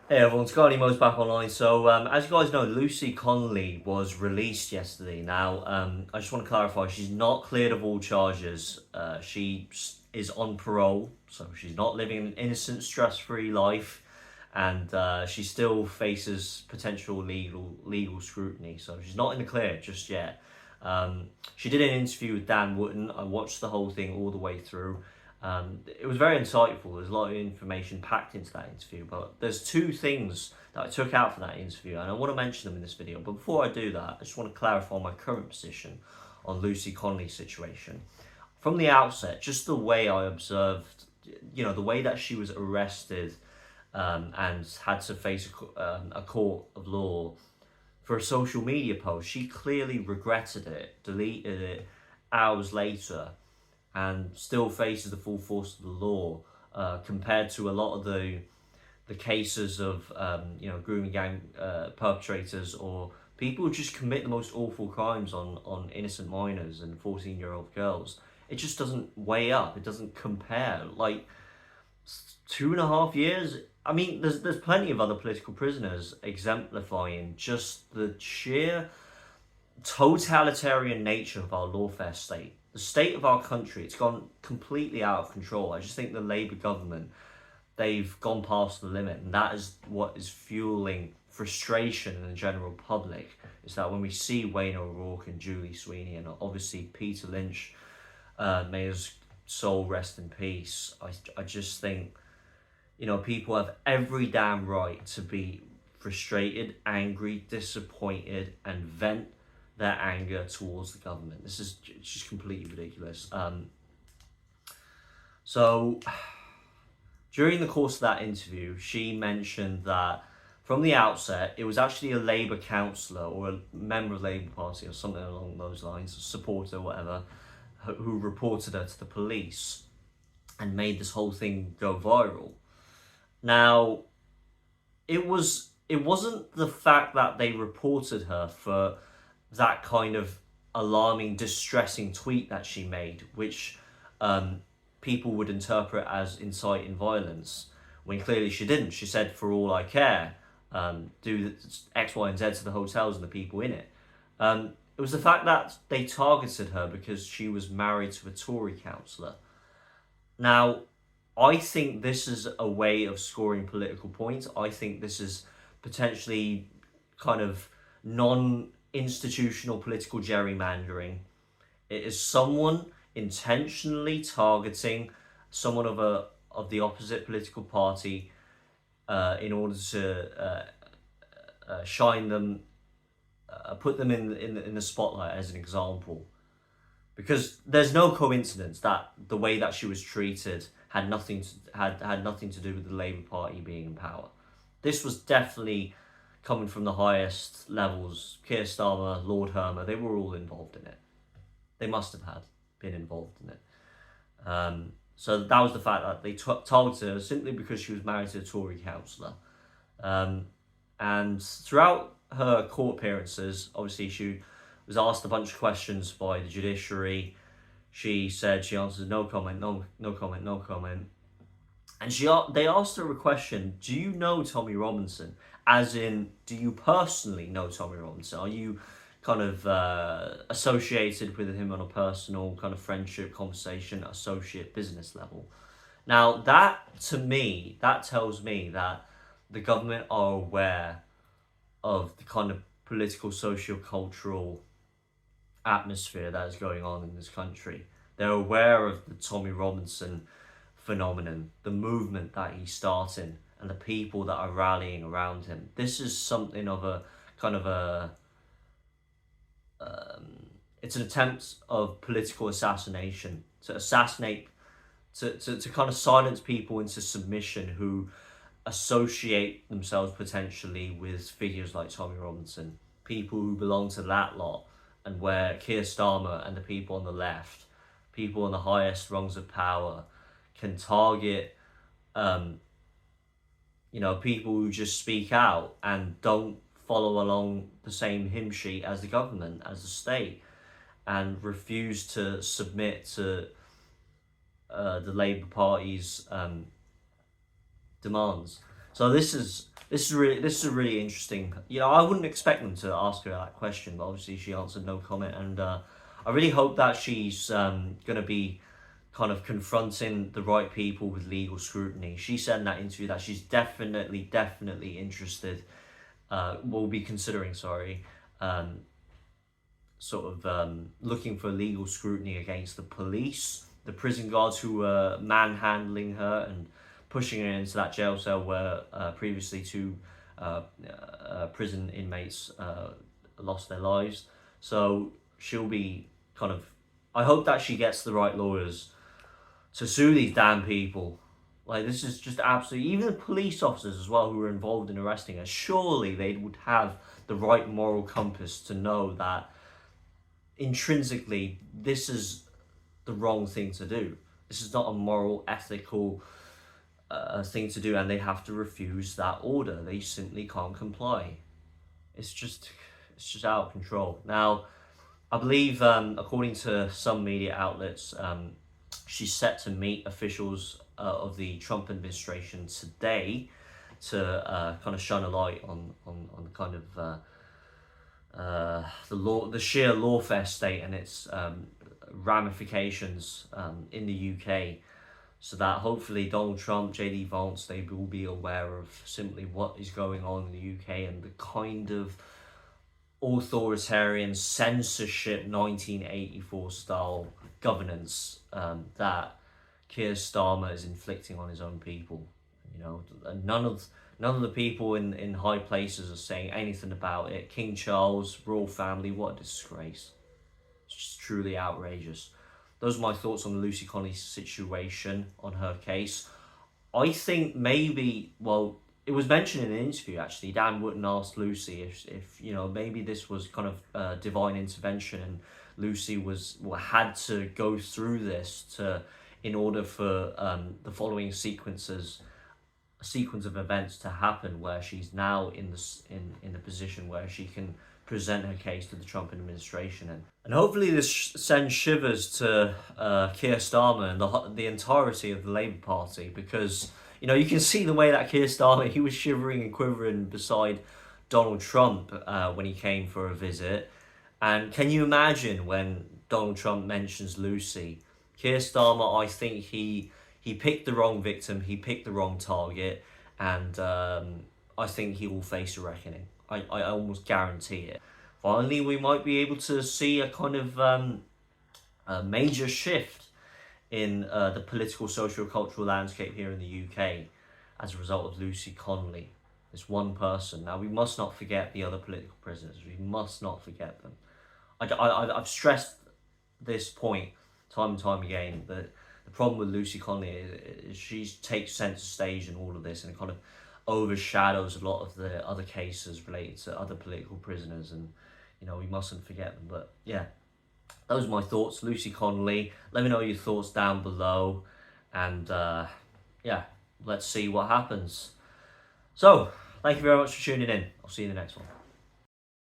Hey everyone, Scotty Mo's back online. So, as you guys know, Lucy Connolly was released yesterday. Now, I just want to clarify, she's not cleared of all charges. Is on parole, so she's not living an innocent, stress-free life, and she still faces potential legal scrutiny. So she's not in the clear just yet. She did an interview with Dan Wootton. I watched the whole thing all the way through. It was very insightful. There's a lot of information packed into that interview, but there's two things that I took out from that interview, and I want to mention them in this video. But before I do that, I just want to clarify my current position on Lucy Connolly's situation. From the outset, just the way I observed, the way that she was arrested and had to face a court of law for a social media post, she clearly regretted it, deleted it hours later, and still faces the full force of the law, compared to a lot of the cases of grooming gang perpetrators or people who just commit the most awful crimes on innocent minors and 14-year-old girls. It just doesn't weigh up. It doesn't compare. Like 2.5 years. I mean, there's plenty of other political prisoners exemplifying just the sheer totalitarian nature of our lawfare state. The state of our country, it's gone completely out of control. I just think the Labour government, they've gone past the limit, and that is what is fueling frustration in the general public. Is that when we see Wayne O'Rourke and Julie Sweeney, and obviously Peter Lynch, may his soul rest in peace. I just think, people have every damn right to be frustrated, angry, disappointed, and vent their anger towards the government. This is just completely ridiculous. So, during the course of that interview, she mentioned that from the outset, it was actually a Labour councillor or a member of the Labour Party or something along those lines, a supporter, whatever, who reported her to the police and made this whole thing go viral. Now, it wasn't the fact that they reported her for that kind of alarming, distressing tweet that she made, which people would interpret as inciting violence, when clearly she didn't. She said, "For all I care, do X, Y, and Z to the hotels and the people in it." It was the fact that they targeted her because she was married to a Tory councillor. Now, I think this is a way of scoring political points. I think this is potentially kind of non-institutional political gerrymandering. It is someone intentionally targeting someone of the opposite political party in order to shine them, put them in the spotlight as an example. Because there's no coincidence that the way that she was treated had nothing to do with the Labour Party being in power. This was definitely coming from the highest levels. Keir Starmer, Lord Hermer, they were all involved in it. They must have been involved in it. So that was the fact that they targeted her simply because she was married to a Tory councillor. And throughout her court appearances, obviously she was asked a bunch of questions by the judiciary. She answered no comment, no comment, no comment. And they asked her a question: "Do you know Tommy Robinson? As in, do you personally know Tommy Robinson? Are you kind of associated with him on a personal kind of friendship, conversation, associate, business level?" Now, that to me, that tells me that the government are aware of the kind of political, socio-cultural atmosphere that is going on in this country. They're aware of the Tommy Robinson phenomenon, the movement that he's starting, and the people that are rallying around him. This is something of a kind of it's an attempt of political assassination, to assassinate, to kind of silence people into submission who associate themselves potentially with figures like Tommy Robinson, people who belong to that lot, and where Keir Starmer and the people on the left, people on the highest rungs of power, can target people who just speak out and don't follow along the same hymn sheet as the government, as the state, and refuse to submit to the Labour Party's demands. So this is this is a really interesting. You know, I wouldn't expect them to ask her that question, but obviously she answered no comment, and I really hope that she's going to be kind of confronting the right people with legal scrutiny. She said in that interview that she's definitely interested. Will be considering, sorry, um, sort of looking for legal scrutiny against the police, the prison guards who were manhandling her and pushing her into that jail cell where previously two prison inmates lost their lives. So she'll be kind of. I hope that she gets the right lawyers to sue these damn people. Like, this is just absolutely. Even the police officers as well who were involved in arresting her, surely they would have the right moral compass to know that intrinsically this is the wrong thing to do. This is not a moral, ethical thing to do, and they have to refuse that order. They simply can't comply. It's just out of control. Now, I believe, according to some media outlets, she's set to meet officials of the Trump administration today to kind of shine a light on kind of the sheer lawfare state and its ramifications in the UK, so that hopefully Donald Trump, JD Vance, they will be aware of simply what is going on in the UK and the kind of authoritarian censorship 1984 style governance that Keir Starmer is inflicting on his own people. You know, and none of the people in high places are saying anything about it. King Charles, royal family, what a disgrace. It's just truly outrageous. Those are my thoughts on the Lucy Connolly situation, on her case. I think maybe, well, it was mentioned in an interview actually. Dan Wootton asked Lucy if you know, maybe this was kind of divine intervention and Lucy had to go through this in order for the following sequence of events to happen, where she's now in the position where she can present her case to the Trump administration, and hopefully this sends shivers to Keir Starmer and the entirety of the Labour Party, because you know, you can see the way that Keir Starmer, he was shivering and quivering beside Donald Trump when he came for a visit. And can you imagine when Donald Trump mentions Lucy? Keir Starmer, I think he picked the wrong victim, he picked the wrong target, and I think he will face a reckoning. I almost guarantee it. Finally, we might be able to see a kind of a major shift in the political, socio-cultural landscape here in the UK as a result of Lucy Connolly, this one person. Now, we must not forget the other political prisoners. We must not forget them. I've stressed this point time and time again, that the problem with Lucy Connolly is she takes centre stage in all of this, and it kind of overshadows a lot of the other cases related to other political prisoners, and you know, we mustn't forget them. But yeah, those are my thoughts. Lucy Connolly, let me know your thoughts down below, and yeah, let's see what happens. So, thank you very much for tuning in. I'll see you in the next one.